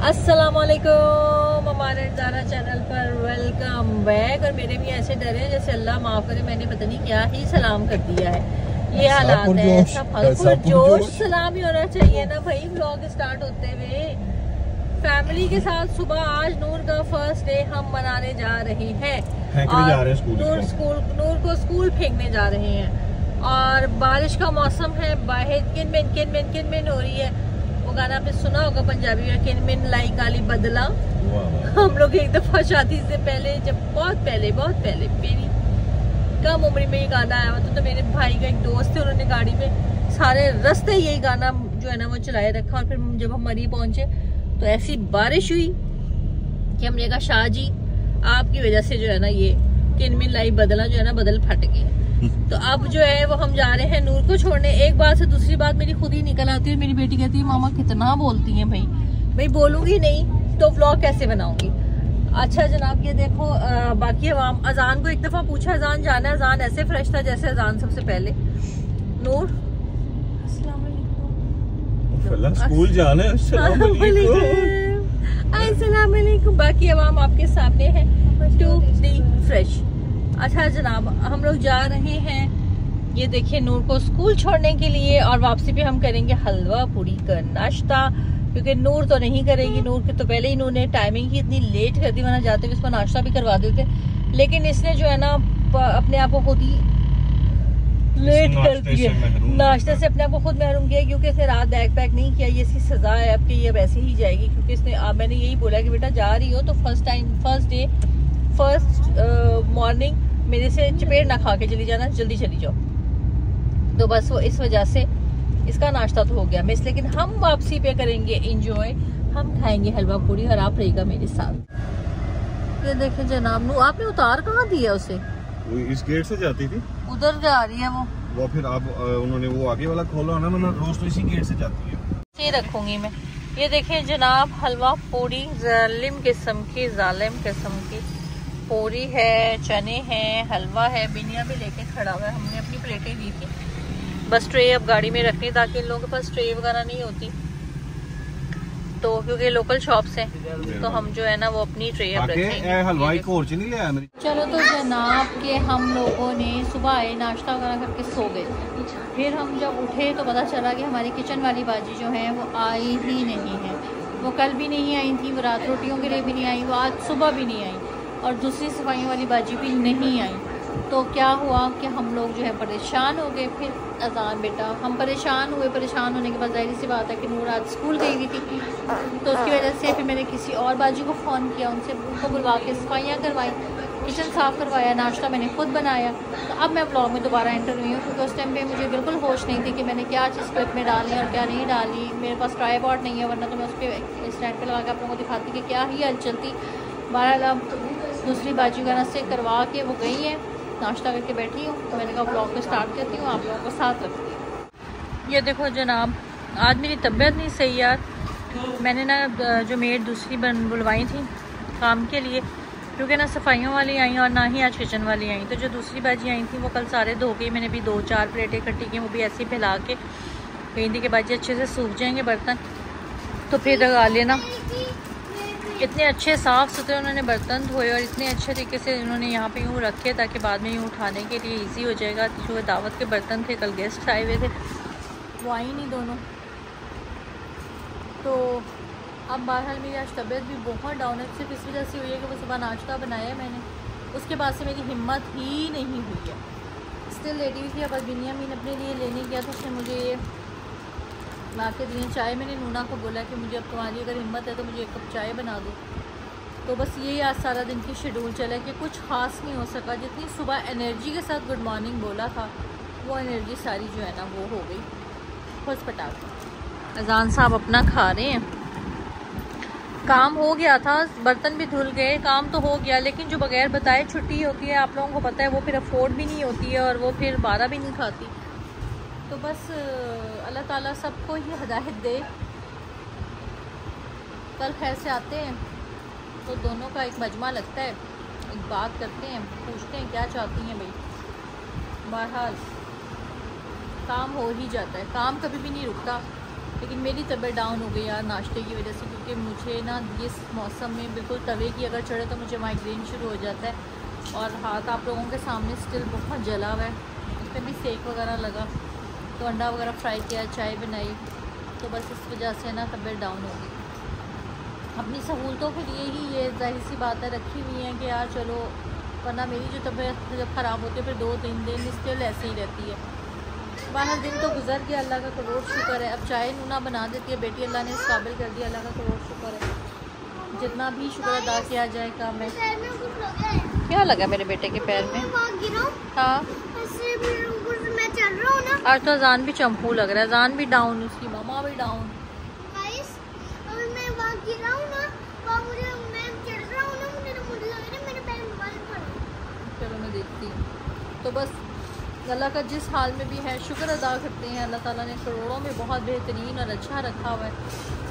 अस्सलामुअलैकुम, हमारे ज़ारा चैनल पर वेलकम बैक। और मेरे भी ऐसे डर है जैसे अल्लाह माफ़ करे, मैंने पता नहीं क्या ही सलाम कर दिया है। ये हालात है, सब जोश सलाम ही होना चाहिए ना भाई। व्लॉग स्टार्ट होते हुए फैमिली के साथ सुबह आज नूर का फर्स्ट डे हम मनाने जा रहे हैं और नूर को स्कूल फेंकने जा रहे हैं। और बारिश का मौसम है, बाहर किन हो रही है। वो गाना आपने सुना होगा पंजाबी में, किन लाई काली बदला। हम लोग एक दफा शादी से पहले, जब बहुत पहले मेरी कम उम्र में ये गाना आया हुआ तो मेरे भाई का एक दोस्त थे, उन्होंने गाड़ी में सारे रास्ते यही गाना जो है ना वो चलाए रखा। और फिर जब हम मरी पहुंचे तो ऐसी बारिश हुई कि हमने कहा शाह जी आपकी वजह से जो है ना ये किन लाई बदला जो है ना बदल फट गए। तो अब जो है वो हम जा रहे हैं नूर को छोड़ने। एक बात से दूसरी बात मेरी खुद ही निकल आती है। मेरी बेटी कहती है मामा कितना बोलती हैं भाई बोलूंगी नहीं तो व्लॉग कैसे बनाऊंगी। अच्छा जनाब, ये देखो बाकी अवाम अजान को एक दफा पूछा अजान जाना है, अजान ऐसे फ्रेश था जैसे अजान सबसे पहले। नूर स्कूल जाना है, अस्सलाम वालेकुम। बाकी अवाम आपके सामने है टू डी फ्रेश। अच्छा जनाब, हम लोग जा रहे हैं, ये देखिए नूर को स्कूल छोड़ने के लिए। और वापसी पे हम करेंगे हलवा पूरी का नाश्ता, क्योंकि नूर तो नहीं करेगी। नूर के तो पहले ही इन्होंने टाइमिंग ही इतनी लेट कर दी, वरना जाते हुए उसको नाश्ता भी करवा देते। लेकिन इसने जो है ना अपने आप को खुद ही लेट कर दिया, नाश्ते से अपने आप को खुद महरूम किया, क्योंकि इसने रात बैग पैक नहीं किया। ये इसकी सजा है अब कि ये वैसे ही जाएगी, क्योंकि इसने मैंने यही बोला कि बेटा जा रही हो तो फर्स्ट मॉर्निंग मेरे से चपेट ना खा के चली जाना, जल्दी चली जाओ। तो बस वो इस वजह से इसका नाश्ता तो हो गया मिस। लेकिन हम वापसी पे करेंगे एंजॉय, हम खाएंगे हलवा पूरी और आप रहेगा मेरे साथ। ये देखें जनाब, नू आपने उतार कहाँ दिया उसे? वो इस गेट से जाती थी, उधर जा रही है वो फिर आप उन्होंने वो आगे वाला खोला ना, मैंने रोज तो इसी गेट से जाती है। ये रखूंगी मैं। ये देखें जनाब, हलवा पूरी जालिम किस्म की पूरी है, चने हैं, हलवा है, बिनिया भी लेके खड़ा हुआ है। हमने अपनी प्लेटें दी थी, बस ट्रे अब गाड़ी में रखनी, ताकि इन लोगों के पास ट्रे वगैरह नहीं होती तो, क्योंकि लोकल शॉप्स हैं तो हम जो है ना वो अपनी ट्रे अब रखेंगे। हलवाई को और नहीं लिया मेरी। चलो तो जनाब के हम लोगों ने सुबह आए, नाश्ता वगैरह करके सो गए। फिर हम जब उठे तो पता चला कि हमारी किचन वाली बाजी जो है वो आई ही नहीं है। वो कल भी नहीं आई थी, वो रात रोटियों के लिए भी नहीं आई, वो आज सुबह भी नहीं आई और दूसरी सफाइयों वाली बाजी भी नहीं आई। तो क्या हुआ कि हम लोग जो है परेशान हो गए। फिर अजान बेटा हम परेशान होने के बाद जाहिर सी बात है कि नूर आज स्कूल गई हुई थी, तो उसकी वजह से फिर मैंने किसी और बाजी को फ़ोन किया, उनको बुलवा के सफाइयाँ करवाई, किचन साफ़ करवाया, नाश्ता मैंने खुद बनाया। तो अब मैं ब्लॉग में दोबारा एंटर हुई हूँ, क्योंकि उस टाइम पे मुझे बिल्कुल होश नहीं थी कि मैंने क्या चीज़ क्लिप में डाली और क्या नहीं डाली। मेरे पास ट्राइपॉड नहीं है, वरना तो मैं उस पर स्टैंड पर लगा के आप लोगों को दिखाती कि क्या ही हलचल थी। बहरहाल अब दूसरी बाजी का से करवा के वो गई है, नाश्ता करके बैठी हूँ, तो मैंने कहा ब्लॉग को स्टार्ट करती हूँ, आप लोगों को साथ रखती हूँ। ये देखो जनाब, आज मेरी तबीयत नहीं सही यार। मैंने ना जो मेड दूसरी बुलवाई थी काम के लिए, क्योंकि ना सफाइयों वाली आई और ना ही आज किचन वाली आई। तो जो दूसरी बाजी आई थी वो कल सारे धो गई, मैंने भी 2-4 प्लेटें इकट्ठी की, वो भी ऐसे ही फैला के गई थी कि बाजी अच्छे से सूख जाएंगे बर्तन तो फिर लगा लेना। इतने अच्छे साफ़ सुथरे उन्होंने बर्तन धोए और इतने अच्छे तरीके से उन्होंने यहाँ पे यूँ रखे ताकि बाद में यूँ उठाने के लिए इजी हो जाएगा। जो दावत के बर्तन थे, कल गेस्ट आए हुए थे, वो आई नहीं दोनों। तो अब बहरहाल मेरी आज तबीयत भी बहुत डाउन है, सिर्फ इस वजह से हुई है कि वो सुबह नाश्ता बनाया मैंने, उसके बाद से मेरी हिम्मत ही नहीं हुई है। स्टिल लेटी हुई थी। अब बिनियामीन अपने लिए लेने गया तो उसने मुझे ये ला के दिए चाय। मैंने नूना को बोला कि मुझे अब तुम्हारी अगर हिम्मत है तो मुझे 1 कप चाय बना दो। तो बस यही आज सारा दिन की शेड्यूल चला कि कुछ ख़ास नहीं हो सका। जितनी सुबह एनर्जी के साथ गुड मॉर्निंग बोला था, वो एनर्जी सारी जो है ना वो हो गई खुश पटाख। अजान साहब अपना खा रहे हैं। काम हो गया था, बर्तन भी धुल गए, काम तो हो गया, लेकिन जो बगैर बताए छुट्टी होती है आप लोगों को पता है, वो फिर अफोर्ड भी नहीं होती है और वो फिर 12 भी नहीं खाती। तो बस अल्लाह ताला सबको ही हिदायत दे। कल खैर से आते हैं तो दोनों का एक मजमा लगता है, एक बात करते हैं, पूछते हैं क्या चाहती हैं भाई। बहरहाल काम हो ही जाता है, काम कभी भी नहीं रुकता। लेकिन मेरी तबीयत डाउन हो गई यार नाश्ते की वजह से, क्योंकि मुझे ना इस मौसम में बिल्कुल तवे की अगर चढ़े तो मुझे माइग्रेन शुरू हो जाता है। और हाथ आप लोगों के सामने स्टिल बहुत जला हुआ है, उस पर भी सेक वगैरह लगा, तो अंडा वगैरह फ्राई किया, चाय बनाई, तो बस इस वजह से ना तबीयत डाउन हो गई। अपनी सहूलतों के लिए ही ये जाहिर सी बातें रखी हुई हैं कि यार चलो, वरना मेरी जो तबीयत जब ख़राब होती है फिर 2-3 दिन स्टिल ऐसे ही रहती है। 12 दिन तो गुजर गया, अल्लाह का करोड़ शुक्र है। अब चाय नूना बना देती है बेटी, अल्लाह ने इस काबिल कर दिया, अल्लाह का करोड़ शुक्र है। जितना भी शुक्र अदा किया जाएगा। मैं क्या लगा मेरे बेटे के पैर में? हाँ, आज तो अजान भी चंपू लग रहा है, अजान भी डाउन, उसकी मामा भी डाउन। चलो मैं देखती हूँ। तो बस अल्लाह का जिस हाल में भी है शुक्र अदा करते हैं। अल्लाह ताला ने करोड़ों में बहुत बेहतरीन और अच्छा रखा हुआ है,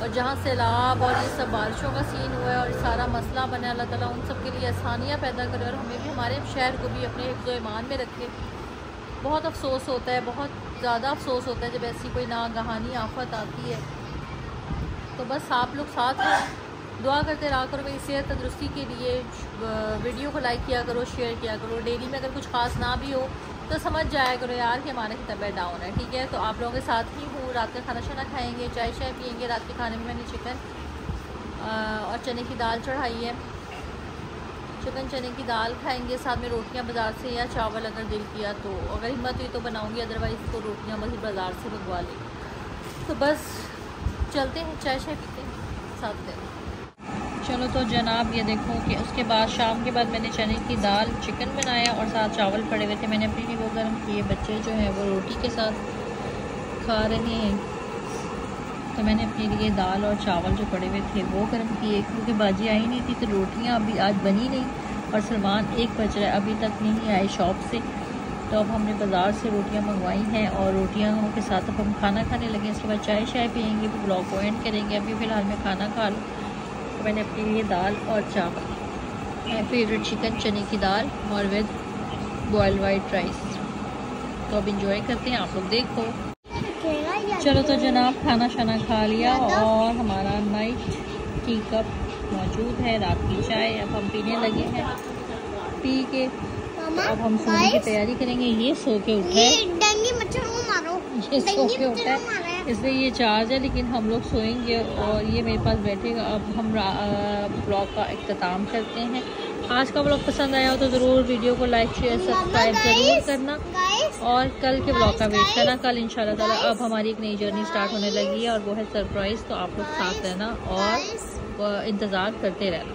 और जहाँ सैलाब और ये सब बारिशों का सीन हुआ है और सारा मसला बना है, अल्लाह ताला उन सब के लिए आसानियाँ पैदा करे और हमें भी, हमारे शहर को भी अपने हिफ्ज़ व ईमान में रखे। बहुत अफसोस होता है, बहुत ज़्यादा अफसोस होता है जब ऐसी कोई नागहानी आफत आती है। तो बस आप लोग साथ हैं, दुआ करते रहा करो मेरी सेहत तंदुरुस्ती के लिए। वीडियो को लाइक किया करो, शेयर किया करो। डेली में अगर कुछ खास ना भी हो तो समझ जाया करो यार कि हमारे की तबीयत डाउन है, ठीक है। तो आप लोगों के साथ ही हूँ, रात का खाना शाना खाएंगे, चाय शाय पियेंगे। रात के खाने में मैंने चिकन और चने की दाल चढ़ाई है, चिकन चने की दाल खाएंगे, साथ में रोटियां बाज़ार से या चावल अगर दिल किया तो, अगर हिम्मत हुई तो बनाऊंगी, अदरवाइज़ तो रोटियां बस बाज़ार से मंगवा लें। तो बस चलते हैं, चाय शाय पीते हैं साथ में। चलो तो जनाब ये देखो कि उसके बाद शाम के बाद मैंने चने की दाल चिकन बनाया और साथ चावल पड़े हुए थे, मैंने अपने लिए वो गर्म किए। बच्चे जो हैं वो रोटी के साथ खा रहे हैं, तो मैंने अपने लिए दाल और चावल जो पड़े हुए थे वो गर्म किए, क्योंकि बाजी आई नहीं थी तो रोटियां अभी आज बनी नहीं। और सलमान 1 बज रहा है, अभी तक नहीं आए शॉप से, तो अब हमने बाज़ार से रोटियां मंगवाई हैं और रोटियां के साथ अब हम खाना खाने लगे। इसके बाद चाय शाय पियेंगे, फिर ब्लॉग को एंड करेंगे। अभी फ़िलहाल मैं खाना खा लूँ, तो मैंने अपने लिए दाल और चावल, माय फेवरेट चिकन चने की दाल और विद बॉइल्ड वाइट राइस। तो अब इंजॉय करते हैं, आप लोग देखो। चलो तो जनाब खाना शाना खा लिया और हमारा नाइट टी कप मौजूद है, रात की चाय अब हम पीने लगे हैं। पी के अब हम सोने की तैयारी करेंगे। ये सो के उठा है, ये सो के उठा है, इसलिए ये चार्ज है, लेकिन हम लोग सोएंगे और ये मेरे पास बैठेगा। अब हम ब्लॉग का इख्तिताम करते हैं। आज का ब्लॉग पसंद आया हो तो ज़रूर वीडियो को लाइक शेयर सब्सक्राइब ज़रूर करना, और कल के ब्लॉग का वेट करना। कल इंशाल्लाह ताला अब हमारी एक नई जर्नी स्टार्ट होने लगी है और वो है सरप्राइज़। तो आप लोग साथ रहना और इंतज़ार करते रहना।